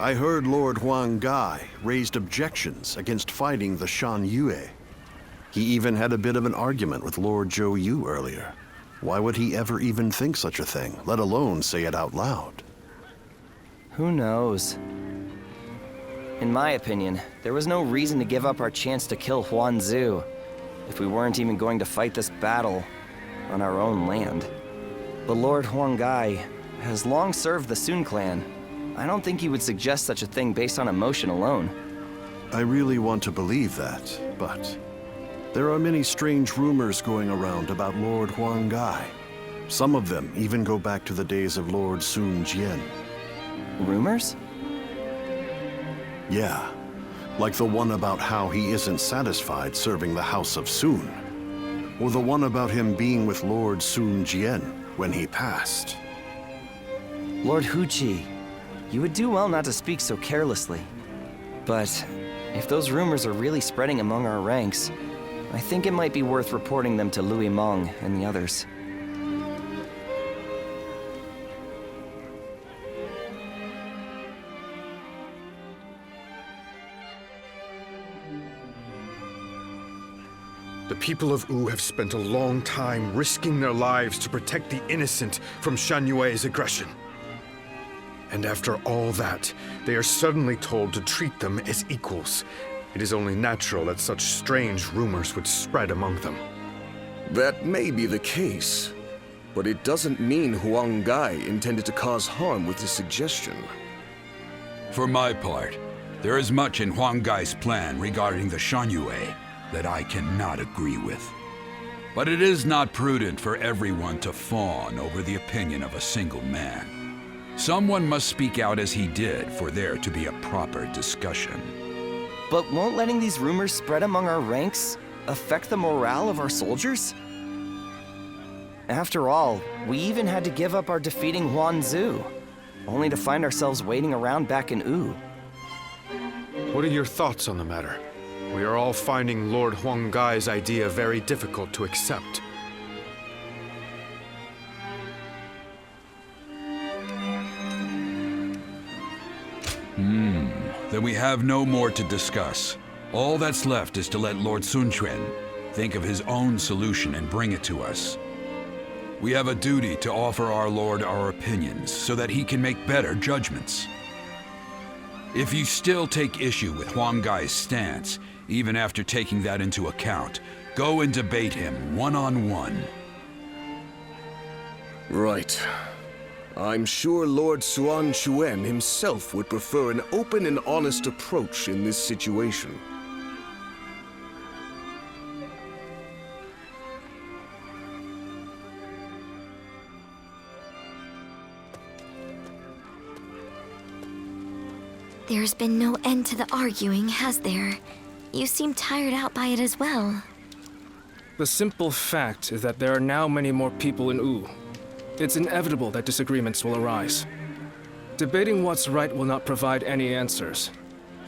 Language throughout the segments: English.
I heard Lord Huang Gai raised objections against fighting the Shanyue. He even had a bit of an argument with Lord Zhou Yu earlier. Why would he ever even think such a thing, let alone say it out loud? Who knows? In my opinion, there was no reason to give up our chance to kill Huang Zu if we weren't even going to fight this battle on our own land. But Lord Huang Gai has long served the Sun clan. I don't think he would suggest such a thing based on emotion alone. I really want to believe that, but there are many strange rumors going around about Lord Huang Gai. Some of them even go back to the days of Lord Sun Jian. Rumors? Yeah, like the one about how he isn't satisfied serving the House of Sun, or the one about him being with Lord Sun Jian when he passed. Lord Huqi, you would do well not to speak so carelessly. But if those rumors are really spreading among our ranks, I think it might be worth reporting them to Louis Meng and the others. The people of Wu have spent a long time risking their lives to protect the innocent from Shanyue's aggression. And after all that, they are suddenly told to treat them as equals. It is only natural that such strange rumors would spread among them. That may be the case, but it doesn't mean Huang Gai intended to cause harm with his suggestion. For my part, there is much in Huang Gai's plan regarding the Shanyue that I cannot agree with. But it is not prudent for everyone to fawn over the opinion of a single man. Someone must speak out as he did for there to be a proper discussion. But won't letting these rumors spread among our ranks affect the morale of our soldiers? After all, we even had to give up our defeating Huang Zu, only to find ourselves waiting around back in Wu. What are your thoughts on the matter? We are all finding Lord Huang Gai's idea very difficult to accept. Then we have no more to discuss. All that's left is to let Lord Sun Quan think of his own solution and bring it to us. We have a duty to offer our Lord our opinions so that he can make better judgments. If you still take issue with Huang Gai's stance, even after taking that into account, go and debate him one-on-one. Right. I'm sure Lord Suan Chuen himself would prefer an open and honest approach in this situation. There's been no end to the arguing, has there? You seem tired out by it as well. The simple fact is that there are now many more people in Wu. It's inevitable that disagreements will arise. Debating what's right will not provide any answers,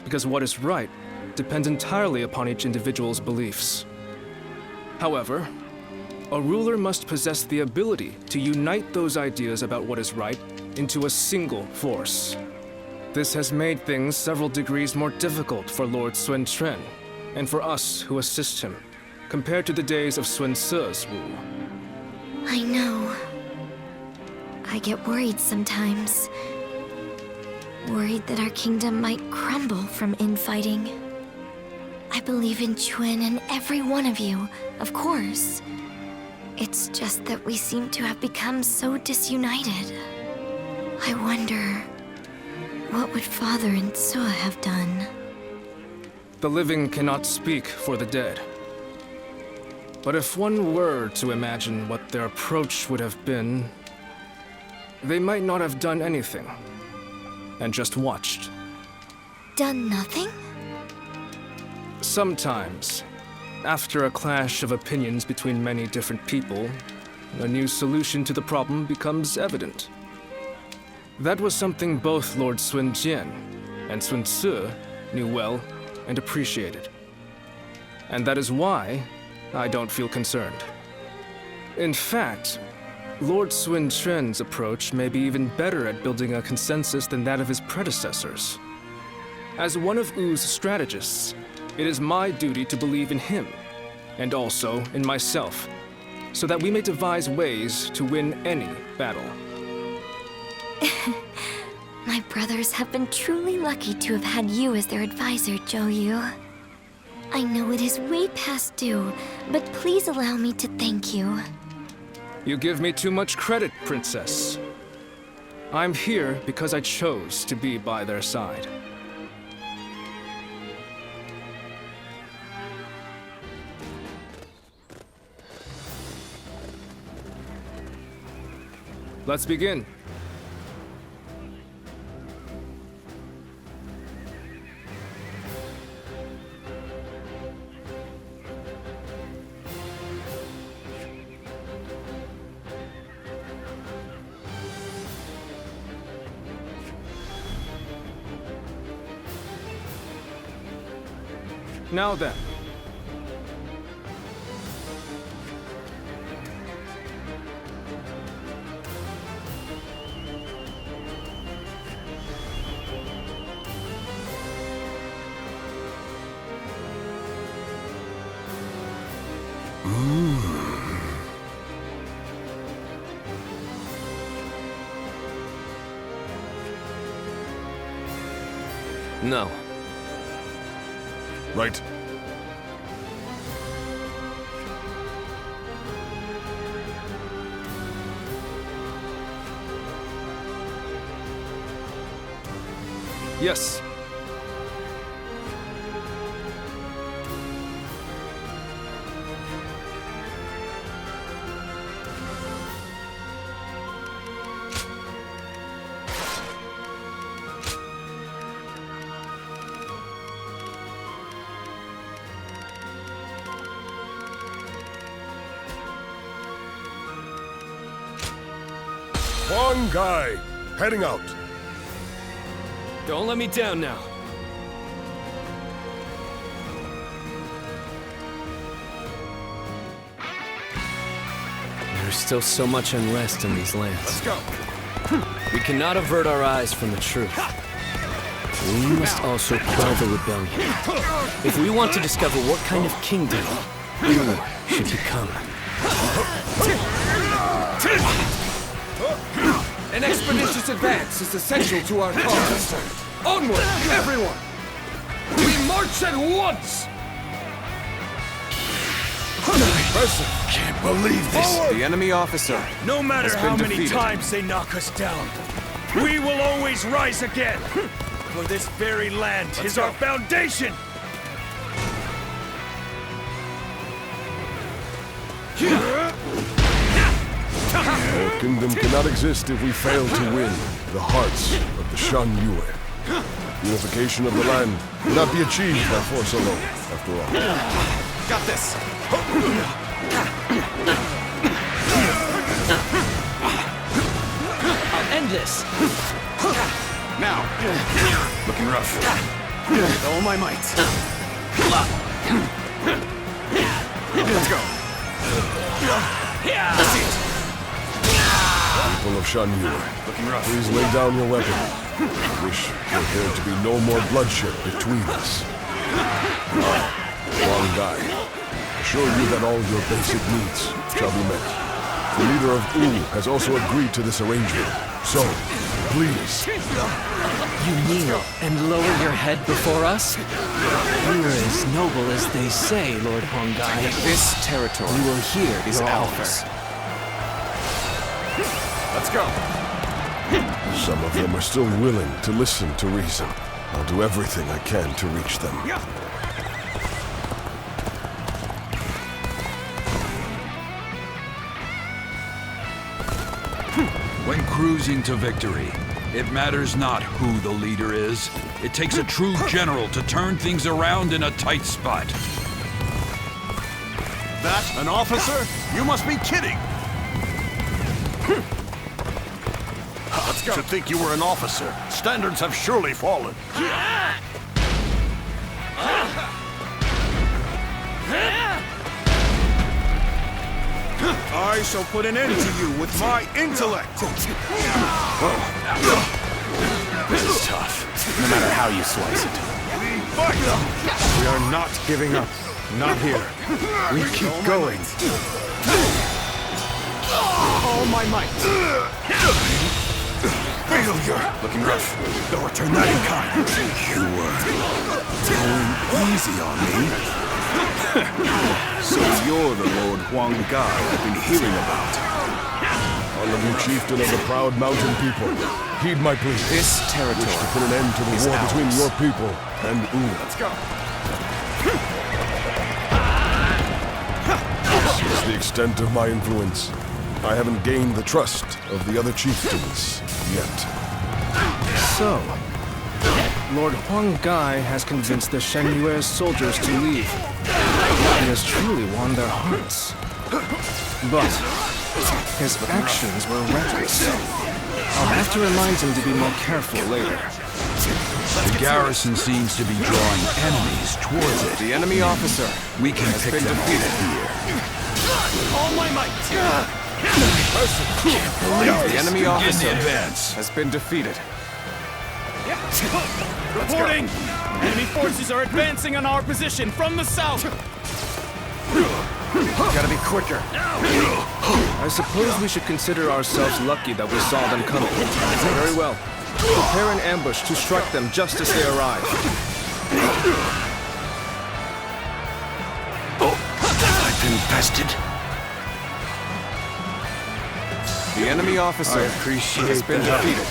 because what is right depends entirely upon each individual's beliefs. However, a ruler must possess the ability to unite those ideas about what is right into a single force. This has made things several degrees more difficult for Lord Sun Quan, and for us who assist him, compared to the days of Sun Ce's Wu. I know. I get worried sometimes. Worried that our kingdom might crumble from infighting. I believe in Chuen and every one of you, of course. It's just that we seem to have become so disunited. I wonder, what would Father and Suo have done? The living cannot speak for the dead. But if one were to imagine what their approach would have been, they might not have done anything, and just watched. Done nothing? Sometimes, after a clash of opinions between many different people, a new solution to the problem becomes evident. That was something both Lord Sun Jian and Sun Ce knew well and appreciated. And that is why I don't feel concerned. In fact, Lord Sun Quan's approach may be even better at building a consensus than that of his predecessors. As one of Wu's strategists, it is my duty to believe in him, and also in myself, so that we may devise ways to win any battle. My brothers have been truly lucky to have had you as their advisor, Zhou Yu. I know it is way past due, but please allow me to thank you. You give me too much credit, Princess. I'm here because I chose to be by their side. Let's begin. Now then. No. Right. Yes. Huang Gai, heading out. Don't let me down now. There's still so much unrest in these lands. Let's go. We cannot avert our eyes from the truth. We must also quell the rebellion. If we want to discover what kind of kingdom we should become. An expeditious advance is essential to our cause. Onward, everyone! We march at once! Impressive. Can't believe this. Forward! The enemy officer. No matter has how been many defeated. times they knock us down, we will always rise again. For this very land is our foundation. Our kingdom cannot exist if we fail to win the hearts of the Shanyue. Unification of the land cannot be achieved by force alone, after all. Got this. I'll end this. Now. Looking rough. With all my might. Let's go. That's it. People of Shanyue, Looking rough. please lay down your weapon. I wish for there to be no more bloodshed between us. Huang Gai, assure you that all your basic needs shall be met. The leader of Wu has also agreed to this arrangement. So, please. You kneel and lower your head before us? We're as noble as they say, Lord Huang Gai. This territory We will hear is your ours. offer. Let's go. Some of them are still willing to listen to reason. I'll do everything I can to reach them. When cruising to victory, it matters not who the leader is. It takes a true general to turn things around in a tight spot. That an officer? You must be kidding! Let's go. To think you were an officer. Standards have surely fallen. I shall put an end to you with my intellect. This is tough, no matter how you slice it. We are not giving up. Not here. We keep going. All my might. Failure! Looking rough. Don't return that in kind. You were going easy on me. So you're the Lord Huang Gai I've been hearing about. All of you chieftain of the proud mountain people, heed my plea. This territory Wish to put an end to the is war between ours. your people and Wu. Let's go. This is the extent of my influence. I haven't gained the trust of the other chieftains yet. So, Lord Huang Gai has convinced the Shanyue soldiers to leave. He has truly won their hearts. But his actions were reckless. I'll have to remind him to be more careful later. The garrison seems to be drawing enemies towards it. The enemy officer We can has pick been them defeated. off All my might. The enemy here. In officer the advance. has been defeated. Reporting! Enemy forces are advancing on our position from the south! Gotta be quicker. I suppose we should consider ourselves lucky that we saw them coming. Very well. Prepare an ambush to strike them just as they arrive. I've been bested. The enemy officer has been defeated.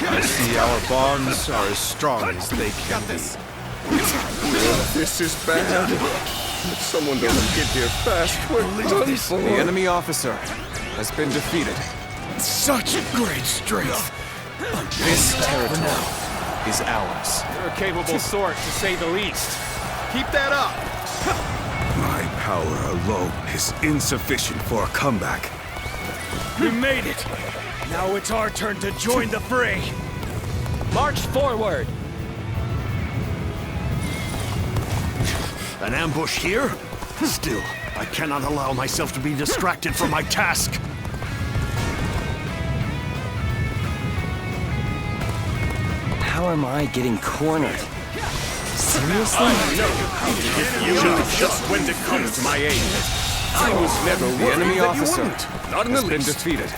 I see our bonds are as strong as they can be. This is bad. If someone doesn't get here fast, we're done for. The enemy officer has been defeated. Such great strength. This territory is ours. You're a capable sort, to say the least. Keep that up! My power alone is insufficient for a comeback. We made it! Now it's our turn to join the fray! March forward! An ambush here? Still, I cannot allow myself to be distracted from my task. How am I getting cornered? Seriously? You know just when to come to my aid. I was never the enemy officer Not in the has been least. defeated.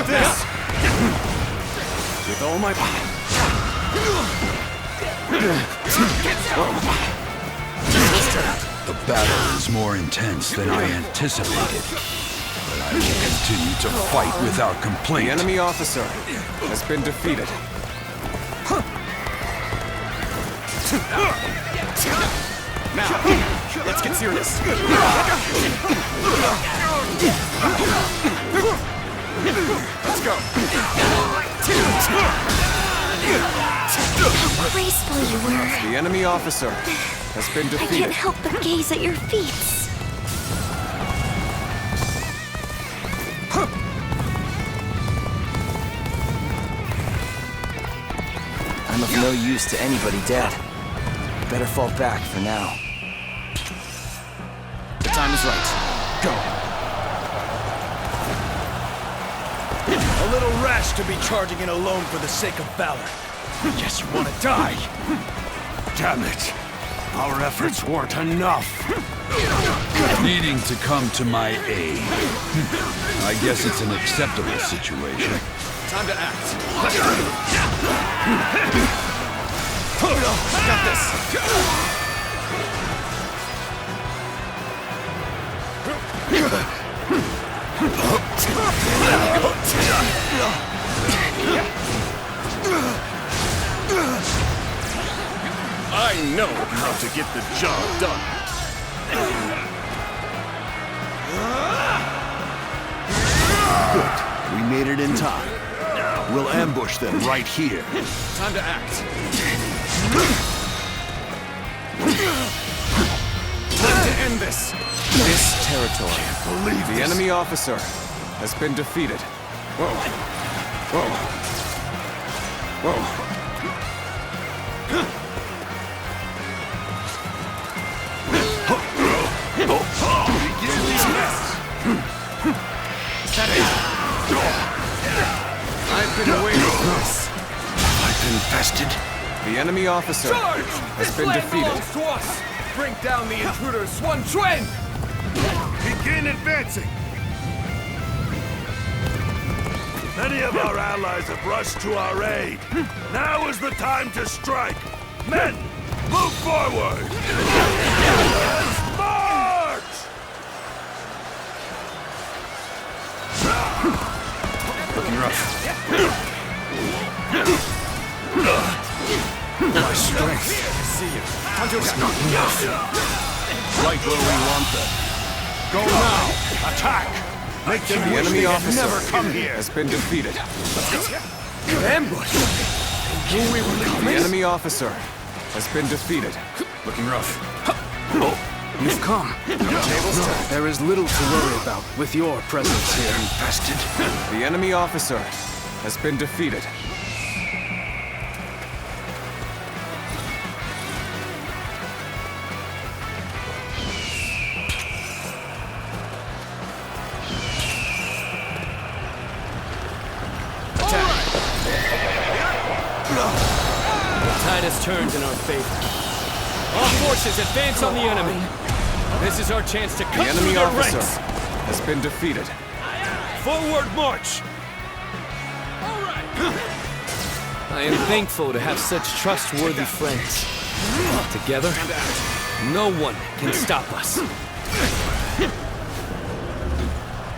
This! With all my... The battle is more intense than I anticipated. But I will continue to fight without complaint. The enemy officer has been defeated. Now, let's get serious. Let's go. How graceful you were. The enemy officer has been I defeated. can't help but gaze at your feet. I'm of no use to anybody dead. Better fall back for now. The time is right. Go. A little rash to be charging in alone for the sake of valor. Guess you want to die. Damn it. Our efforts weren't enough. Needing to come to my aid. I guess it's an acceptable situation. Time to act. Got this. I know how to get the job done. We made it in time. We'll ambush them right here. Time to act. Time to end this. This territory. The enemy officer has been defeated. Whoa. Whoa. Whoa. bastard! The enemy officer has been defeated. To us! Bring down the intruder, Sun Quan! Begin advancing! Many of our allies have rushed to our aid. Now is the time to strike! Men, move forward! Let's march! Looking rough. My strength is not enough. Right where we want them. Go now! Attack! Make them The wish enemy they had officer never come here! has been defeated. Ambush! Knew we were The coming? enemy officer has been defeated. Looking rough. You've come. There is little to worry about with your presence here. Bastard! The enemy officer has been defeated. Tide has turned in our favor. All forces advance on the enemy. This is our chance to The cut through enemy their officer ranks. has been defeated. Forward march! I am thankful to have such trustworthy friends. Together, no one can stop us.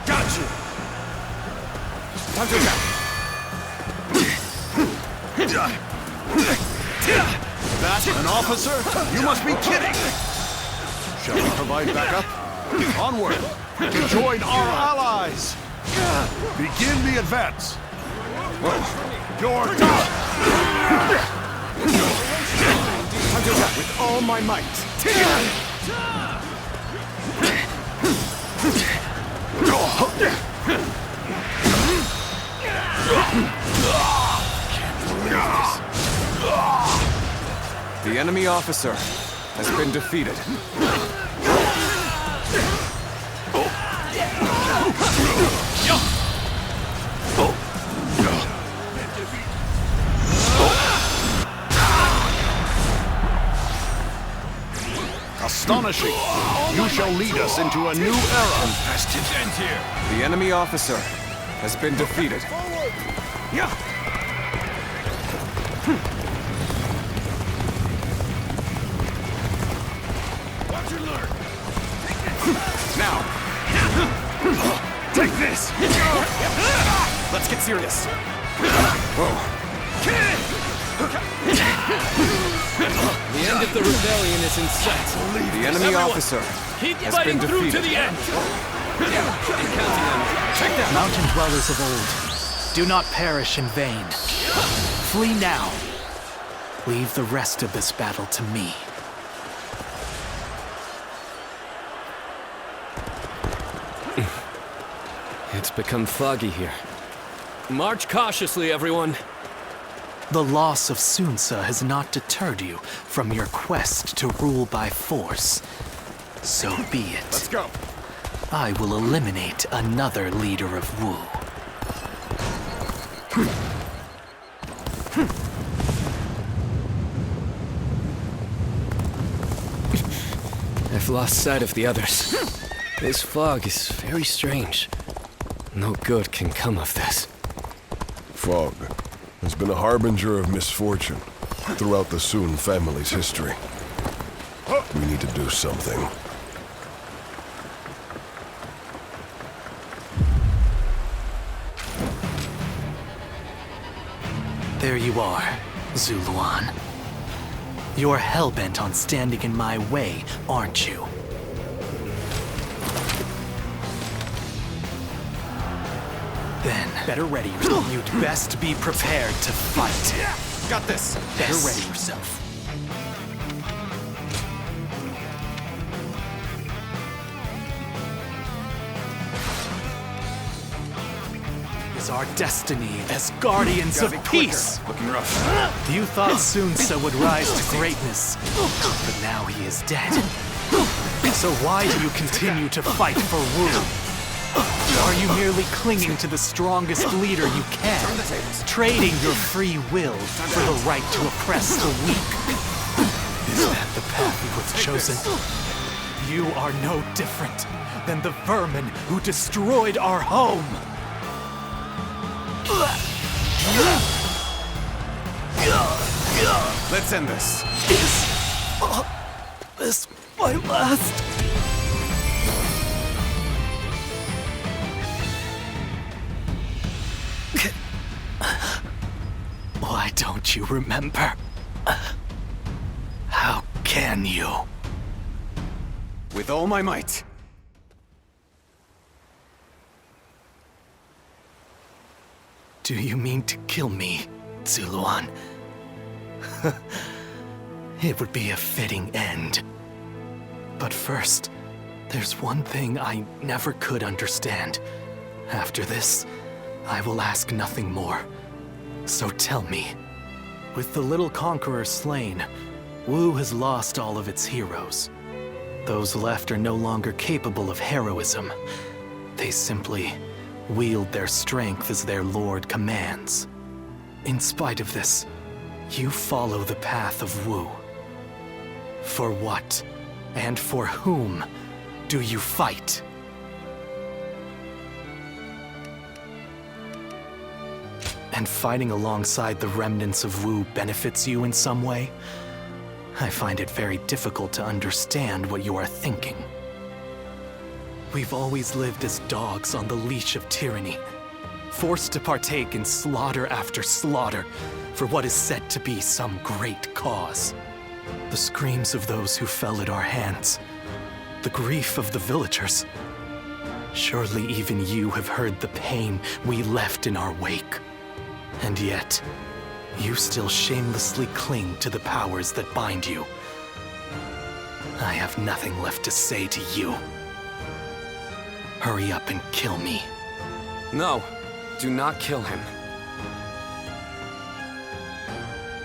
Got you! That's an officer? You must be kidding! Shall we provide backup? Onward! To join our allies! Begin the advance! You're done! With all my might. The enemy officer has been defeated. Astonishing! You shall lead us into a new era! The enemy officer has been defeated. Watch and learn! Now, Take this! let's get serious. The end of the rebellion is in sight. The enemy officer Keep has fighting been through to defeated. the end. Mountain dwellers of old, do not perish in vain. Flee now. Leave the rest of this battle to me. It's become foggy here. March cautiously, everyone. The loss of Sun Ce has not deterred you from your quest to rule by force. So be it. Let's go. I will eliminate another leader of Wu. I've lost sight of the others. This fog is very strange. No good can come of this. Fog has been a harbinger of misfortune throughout the Sun family's history. We need to do something. There you are, Zuluan. You're hell-bent on standing in my way, aren't you? Then, better ready yourself. You'd best be prepared to fight. Got this. Better ready yourself. Is our destiny as guardians of peace. Looking rough. You thought Sun Ce would rise to greatness, but now he is dead. So why do you continue to fight for Wu? Are are you merely clinging to the strongest leader you can, trading your free will for the right to oppress the weak? Is that the path you have chosen? You are no different than the vermin who destroyed our home! Let's end this. Is this my last? Why don't you remember? How can you? With all my might. Do you mean to kill me, Zuluan? It would be a fitting end. But first, there's one thing I never could understand. After this, I will ask nothing more. So tell me, with the little conqueror slain, Wu has lost all of its heroes. Those left are no longer capable of heroism. They simply wield their strength as their lord commands. In spite of this, you follow the path of Wu. For what, and for whom, do you fight? And fighting alongside the remnants of Wu benefits you in some way? I find it very difficult to understand what you are thinking. We've always lived as dogs on the leash of tyranny, forced to partake in slaughter after slaughter for what is said to be some great cause. The screams of those who fell at our hands, the grief of the villagers. Surely even you have heard the pain we left in our wake. And yet, you still shamelessly cling to the powers that bind you. I have nothing left to say to you. Hurry up and kill me. No, do not kill him.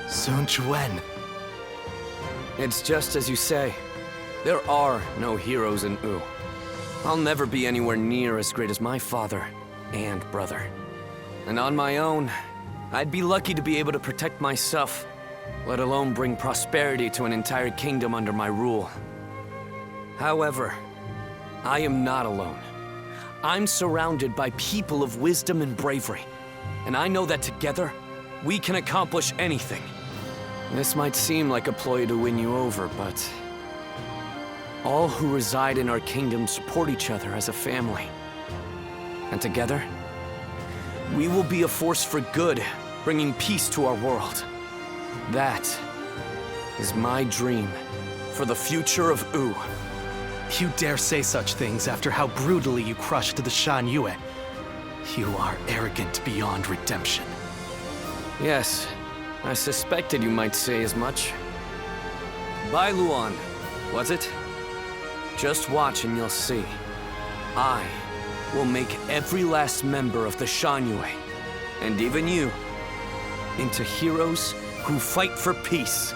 Sun Quan. It's just as you say. There are no heroes in Wu. I'll never be anywhere near as great as my father and brother. And on my own, I'd be lucky to be able to protect myself, let alone bring prosperity to an entire kingdom under my rule. However, I am not alone. I'm surrounded by people of wisdom and bravery, and I know that together, we can accomplish anything. This might seem like a ploy to win you over, but all who reside in our kingdom support each other as a family. And together, we will be a force for good, bringing peace to our world. That is my dream for the future of Wu. You dare say such things after how brutally you crushed the Shanyue. You are arrogant beyond redemption. Yes, I suspected you might say as much. Bailuan, was it? Just watch and you'll see. I will make every last member of the Shanyue, and even you, into heroes who fight for peace.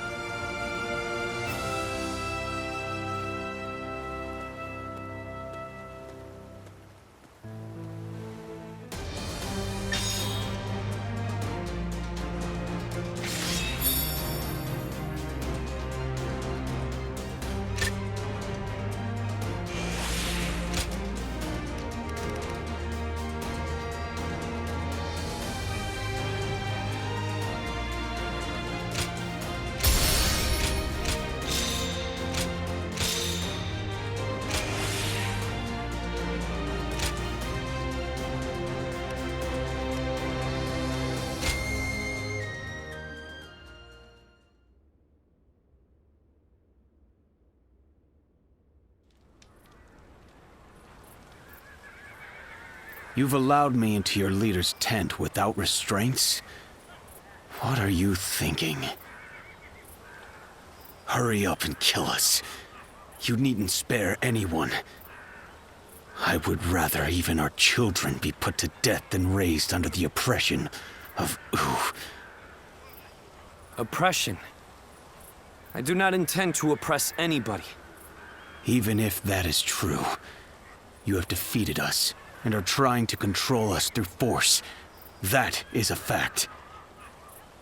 You've allowed me into your leader's tent without restraints? What are you thinking? Hurry up and kill us. You needn't spare anyone. I would rather even our children be put to death than raised under the oppression of Wu. Oppression? I do not intend to oppress anybody. Even if that is true, you have defeated us, and are trying to control us through force. That is a fact.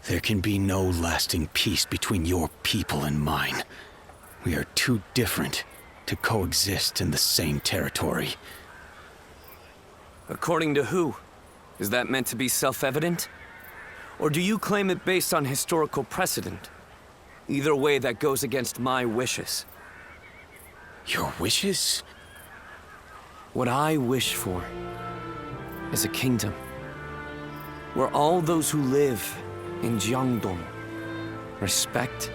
There can be no lasting peace between your people and mine. We are too different to coexist in the same territory. According to who? Is that meant to be self-evident? Or do you claim it based on historical precedent? Either way, that goes against my wishes. Your wishes? What I wish for is a kingdom where all those who live in Jiangdong respect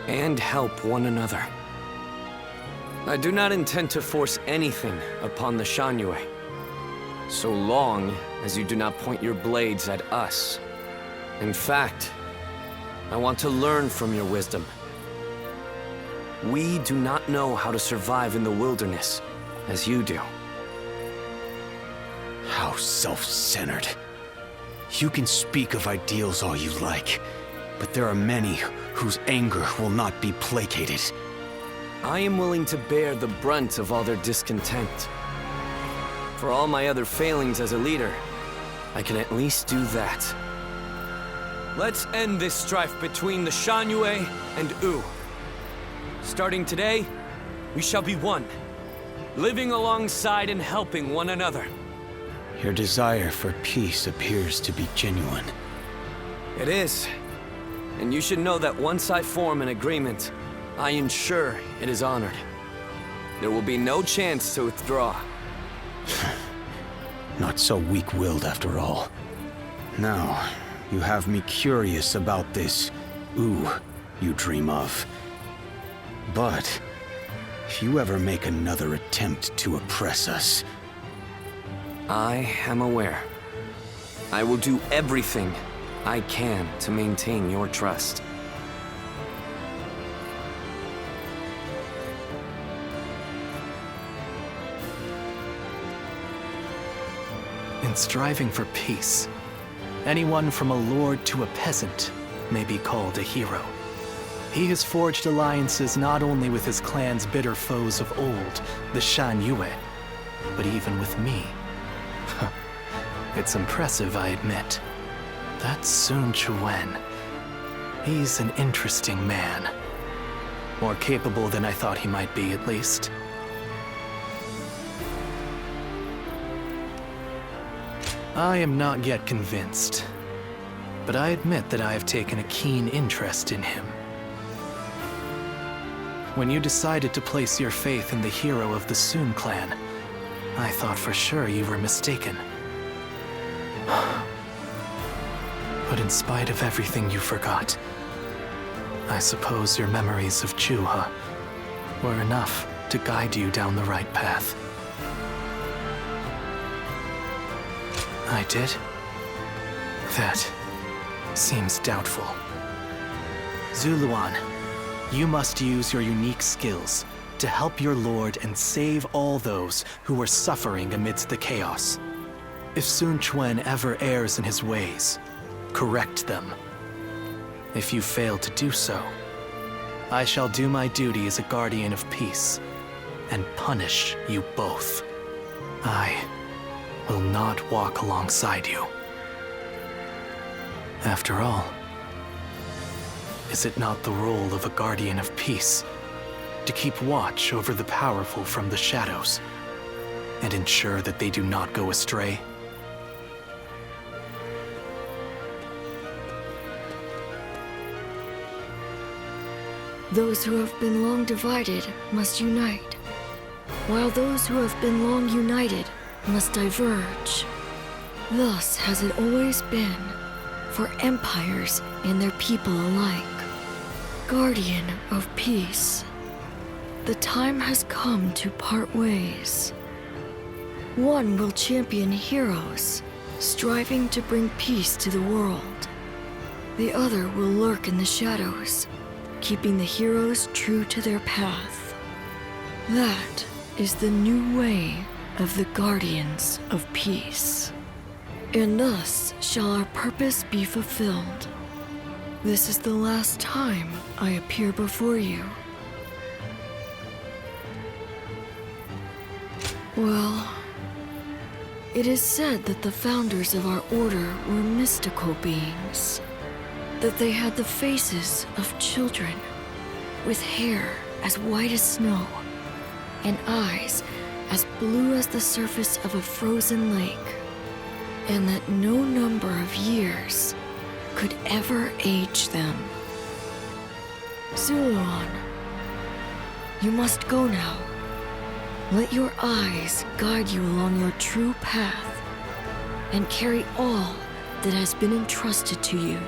and help one another. I do not intend to force anything upon the Shanyue, so long as you do not point your blades at us. In fact, I want to learn from your wisdom. We do not know how to survive in the wilderness as you do. How self-centered. You can speak of ideals all you like, but there are many whose anger will not be placated. I am willing to bear the brunt of all their discontent. For all my other failings as a leader, I can at least do that. Let's end this strife between the Shanyue and Wu. Starting today, we shall be one, living alongside and helping one another. Your desire for peace appears to be genuine. It is. And you should know that once I form an agreement, I ensure it is honored. There will be no chance to withdraw. Not so weak-willed after all. Now, you have me curious about this Wu you dream of. But if you ever make another attempt to oppress us... I am aware. I will do everything I can to maintain your trust. In striving for peace, anyone from a lord to a peasant may be called a hero. He has forged alliances not only with his clan's bitter foes of old, the Shanyue, but even with me. It's impressive, I admit. That Sun Quan. He's an interesting man. More capable than I thought he might be, at least. I am not yet convinced, but I admit that I have taken a keen interest in him. When you decided to place your faith in the hero of the Sun clan, I thought for sure you were mistaken. But in spite of everything you forgot, I suppose your memories of Juha were enough to guide you down the right path. I did? That seems doubtful. Zuluan, you must use your unique skills to help your lord and save all those who are suffering amidst the chaos. If Sun Quan ever errs in his ways, correct them. If you fail to do so, I shall do my duty as a guardian of peace and punish you both. I will not walk alongside you. After all, is it not the role of a guardian of peace to keep watch over the powerful from the shadows and ensure that they do not go astray? Those who have been long divided must unite, while those who have been long united must diverge. Thus has it always been for empires and their people alike. Guardian of peace, the time has come to part ways. One will champion heroes, striving to bring peace to the world. The other will lurk in the shadows, keeping the heroes true to their path. That is the new way of the Guardians of Peace. And thus shall our purpose be fulfilled. This is the last time I appear before you. Well, It is said that the founders of our order were mystical beings. That they had the faces of children, with hair as white as snow, and eyes as blue as the surface of a frozen lake. And that no number of years could ever age them. Zuluan, you must go now. Let your eyes guide you along your true path, and carry all that has been entrusted to you.